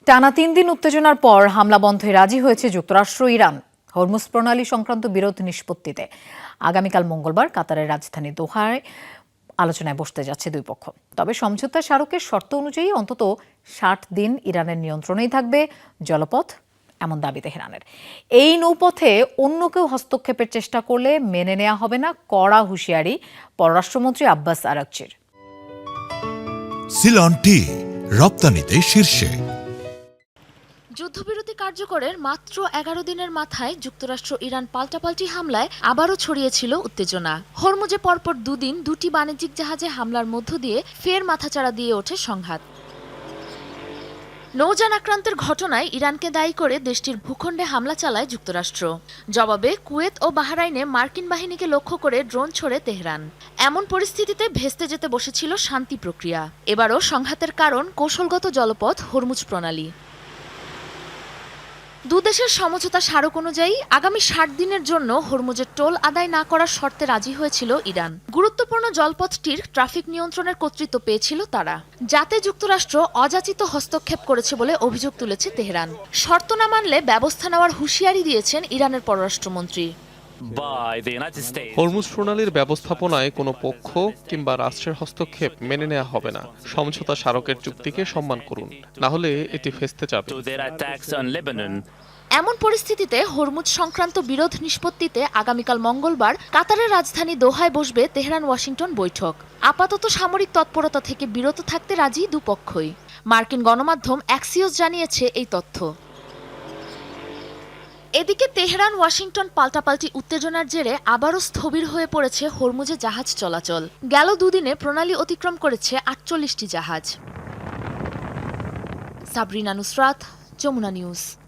টানা ৩ দিন উত্তেজনার পর হামলা বন্ধে রাজি হয়েছে যুক্তরাষ্ট্র ইরান হরমুজ প্রণালী সংক্রান্ত বিরোধ নিষ্পত্তিতে। আগামীকাল মঙ্গলবার কাতারের রাজধানী দোহায় আলোচনায় বসতে যাচ্ছে দুই পক্ষ। তবে সমঝোতা স্মারকের শর্ত অনুযায়ী অন্তত ৬০ দিন ইরানের নিয়ন্ত্রণেই থাকবে জলপথ, এমন দাবি তেহরানের। এই নৌপথে অন্য কেউ হস্তক্ষেপের চেষ্টা করলে মেনে নেওয়া হবে না, কড়া হুঁশিয়ারি পররাষ্ট্রমন্ত্রী আব্বাস আরাকচির। সিলন টি রপ্তানিতে শীর্ষে। যুদ্ধবিরতি কার্যকরের মাত্র ১১ দিনের মাথায় যুক্তরাষ্ট্র ইরান পাল্টাপাল্টি হামলায় আবারও ছড়িয়েছিল উত্তেজনা। হরমুজে পরপর দুদিন দুটি বাণিজ্যিক জাহাজে হামলার মধ্য দিয়ে ফের মাথাচাড়া দিয়ে ওঠে সংঘাত। নৌযান আক্রান্তের ঘটনায় ইরানকে দায়ী করে দেশটির ভূখণ্ডে হামলা চালায় যুক্তরাষ্ট্র। জবাবে কুয়েত ও বাহরাইনে মার্কিন বাহিনীকে লক্ষ্য করে ড্রোন ছোড়ে তেহরান। এমন পরিস্থিতিতে ভেস্তে যেতে বসেছিল শান্তি প্রক্রিয়া। এবারও সংঘাতের কারণ কৌশলগত জলপথ হরমুজ প্রণালী। দুদেশের সমঝোতা স্মারক অনুযায়ী আগামী ৬০ দিনের জন্য হরমুজের টোল আদায় না করার শর্তে রাজি হয়েছিল ইরান। গুরুত্বপূর্ণ জলপথটির ট্রাফিক নিয়ন্ত্রণের কর্তৃত্ব পেয়েছিল তারা, যাতে যুক্তরাষ্ট্র অযাচিত হস্তক্ষেপ করেছে বলে অভিযোগ তুলেছে তেহরান। শর্ত না মানলে ব্যবস্থা নেওয়ার হুঁশিয়ারি দিয়েছেন ইরানের পররাষ্ট্রমন্ত্রী। হরমুজ প্রণালীর ব্যবস্থাপনায় কোনো পক্ষ কিংবা রাষ্ট্রের হস্তক্ষেপ মেনে নেওয়া হবে না। সমঝোতা স্মারকের চুক্তিকে সম্মান করুন, না হলে এটি ফেস্তে যাবে। এমন পরিস্থিতিতে হরমুজ সংক্রান্ত বিরোধ নিষ্পত্তিতে আগামীকাল মঙ্গলবার কাতারের রাজধানী দোহায় বসবে তেহরান ওয়াশিংটন বৈঠক। আপাতত সামরিক তৎপরতা থেকে বিরত থাকতে রাজি দুপক্ষই। মার্কিন গণমাধ্যম অ্যাক্সিওস জানিয়েছে এই তথ্য। এদিকে তেহরান ওয়াশিংটন পাল্টাপাল্টি উত্তেজনার জেরে আবারও স্থবির হয়ে পড়েছে হরমুজে জাহাজ চলাচল। গেল দুদিনে প্রণালী অতিক্রম করেছে ৪৮টি জাহাজ। সাবরিনা নুসরাত, যমুনা নিউজ।